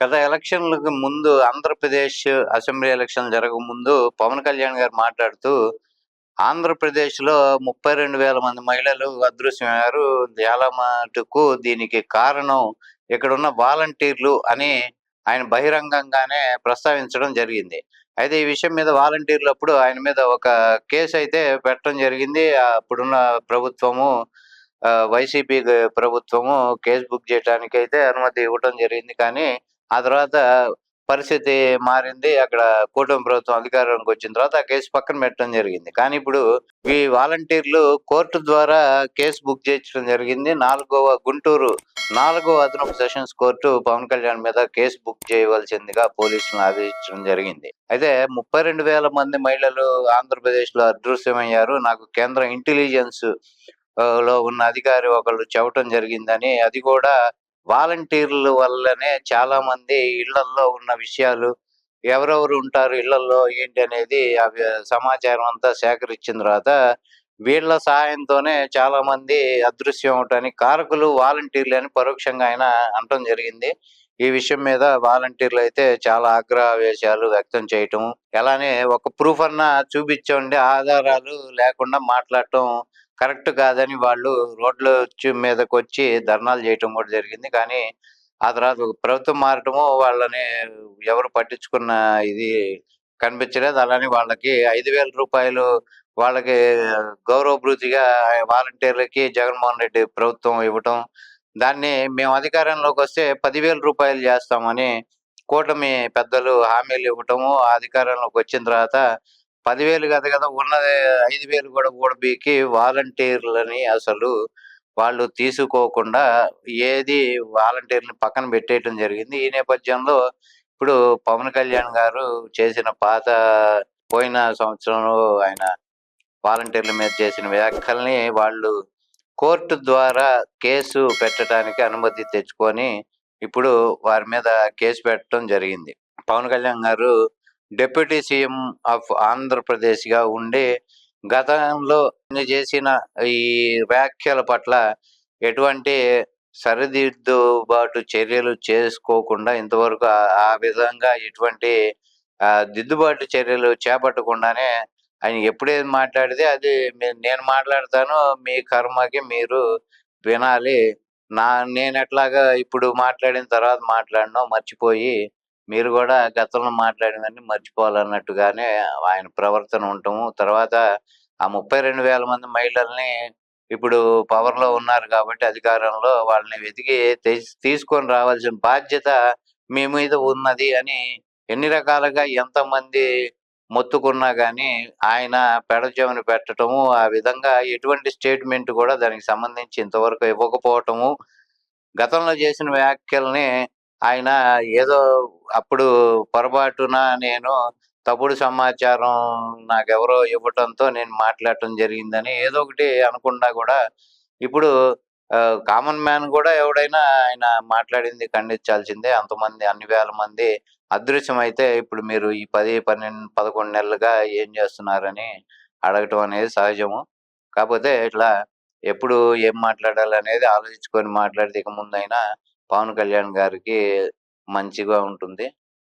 గత ఎలక్షన్‌లకు ముందు ఆంధ్రప్రదేశ్ అసెంబ్లీ ఎలక్షన్‌లు జరగకముందు పవన్ కళ్యాణ్ గారు మాట్లాడుతూ, ఆంధ్రప్రదేశ్‌లో 32,000 మంది మహిళలు అదృశ్యమయ్యారు. చాలా మటుకు దీనికి కారణం ఇక్కడున్న వాలంటీర్లు అని ఆయన బహిరంగంగానే ప్రస్తావించడం జరిగింది. అయితే ఈ విషయం మీద వాలంటీర్లప్పుడు ఆయన మీద ఒక కేసయితే పెట్టడం జరిగింది. అప్పుడున్న ప్రభుత్వము వైసీపీ ప్రభుత్వము కేస్ బుక్ చేయటానికైతే అనుమతి ఇవ్వటం జరిగింది. కానీ ఆ తర్వాత పరిస్థితి మారింది. అక్కడ కూటమి ప్రభుత్వం అధికారంలోకి వచ్చిన తర్వాత ఆ కేసు పక్కన పెట్టడం జరిగింది. కానీ ఇప్పుడు ఈ వాలంటీర్లు కోర్టు ద్వారా కేసు బుక్ చేయించడం జరిగింది. గుంటూరు 4వ అదనపు సెషన్స్ కోర్టు పవన్ కళ్యాణ్ మీద కేసు బుక్ చేయవలసిందిగా పోలీసులను ఆదేశించడం జరిగింది. అయితే 32,000 మంది మహిళలు ఆంధ్రప్రదేశ్‌లో అదృశ్యమయ్యారు. నాకు కేంద్ర ఇంటెలిజెన్స్ లో ఉన్న అధికారి ఒకళ్ళు చెప్పటం జరిగిందని, అది కూడా వాలంటీర్ల వల్లనే చాలా మంది ఇళ్లల్లో ఉన్న విషయాలు, ఎవరెవరు ఉంటారు ఇళ్లల్లో ఏంటి అనేది సమాచారం అంతా సేకరించిన తర్వాత వీళ్ళ సహాయంతోనే చాలా మంది అదృశ్యం అవటానికి కారకులు వాలంటీర్లు అని పరోక్షంగా ఆయన అనటం జరిగింది. ఈ విషయం మీద వాలంటీర్లు అయితే చాలా ఆగ్రహావేశాలు వ్యక్తం చేయటం, అలానే ఒక ప్రూఫ్ అన్నా చూపించండి, ఆధారాలు లేకుండా మాట్లాడటం కరెక్ట్ కాదని వాళ్ళు మీదకొచ్చి ధర్నాలు చేయటం కూడా జరిగింది. కానీ ఆ తర్వాత ప్రభుత్వం మారటము వాళ్ళని ఎవరు పట్టించుకున్న ఇది కనిపించలేదు. అలానే వాళ్ళకి రూ. 5,000 వాళ్ళకి గౌరవభృతిగా వాలంటీర్లకి జగన్మోహన్ రెడ్డి ప్రభుత్వం ఇవ్వటం. దాన్ని మేము అధికారంలోకొస్తే రూ. 10,000 చేస్తామని కూటమి పెద్దలు హామీలు ఇవ్వటము. అధికారంలోకి వచ్చిన తర్వాత 10,000 కాదు కదా! ఉన్నది 5,000 కూడా ఊడబీకి వాలంటీర్లని అసలు వాళ్ళు తీసుకోకుండా ఏది వాలంటీర్‌ని పక్కన పెట్టేయటం జరిగింది. ఈ నేపథ్యంలో ఇప్పుడు పవన్ కళ్యాణ్ గారు చేసిన పోయిన సంవత్సరంలో ఆయన వాలంటీర్ల మీద చేసిన వ్యాఖ్యల్ని వాళ్ళు కోర్టు ద్వారా కేసు పెట్టడానికి అనుమతి తెచ్చుకొని, ఇప్పుడు వారి మీద కేసు పెట్టడం జరిగింది. పవన్ కళ్యాణ్ గారు డిప్యూటీ సీఎం ఆఫ్ ఆంధ్రప్రదేశ్‌గా ఉండి, గతంలో ఆయన చేసిన ఈ వ్యాఖ్యల పట్ల ఎటువంటి సరిదిద్దుబాటు చర్యలు చేసుకోకుండా ఇంతవరకు ఆ విధంగా ఎటువంటి దిద్దుబాటు చర్యలు చేపట్టకుండానే ఆయన ఎప్పుడేది మాట్లాడితే అది నేను మాట్లాడతాను, మీ కర్మకి మీరు వినాలి. నేనెట్లాగా ఇప్పుడు మాట్లాడిన తర్వాత మాట్లాడినో మర్చిపోయి, మీరు గూడా గతంలో మాట్లాడినవన్నీ మర్చిపోవాలన్నట్టుగానే ఆయన ప్రవర్తన ఉండటము. తర్వాత ఆ 32,000 మంది మహిళల్ని ఇప్పుడు పవర్‌లో ఉన్నారు కాబట్టి అధికారంలో వాళ్ళని వెతికి తీసుకొని రావాల్సిన బాధ్యత మీ మీద ఉన్నది అని ఎన్ని రకాలుగా ఎంతమంది మొత్తుకున్నా గానీ, ఆయన పెడచెవిన పెట్టటము, ఆ విధంగా ఎటువంటి స్టేట్‌మెంట్ కూడా దానికి సంబంధించి ఇంతవరకు ఇవ్వకపోవటము, గతంలో చేసిన వ్యాఖ్యల్ని ఆయన ఏదో అప్పుడు పొరపాటున నేను తప్పుడు సమాచారం నాకెవరో ఇవ్వటంతో నేను మాట్లాడటం జరిగిందని ఏదో ఒకటి అనకుండా గూడా ఇప్పుడు కామన్ మ్యాన్ గూడా ఎవడైనా ఆయన మాట్లాడింది ఖండించాల్సిందే. అంతమంది అన్ని వేల మంది అదృశ్యమైతే ఇప్పుడు మీరు ఈ 10, 12, 11 నెలలుగా ఏం చేస్తున్నారని అడగటం అనేది సహజము. కాపోతే ఇట్లా ఎప్పుడు ఏం మాట్లాడాలనేది ఆలోచించుకొని మాట్లాడితే ఇక ముందైనా పవన్ కళ్యాణ్ గారికి మంచిగా ఉంటుంది.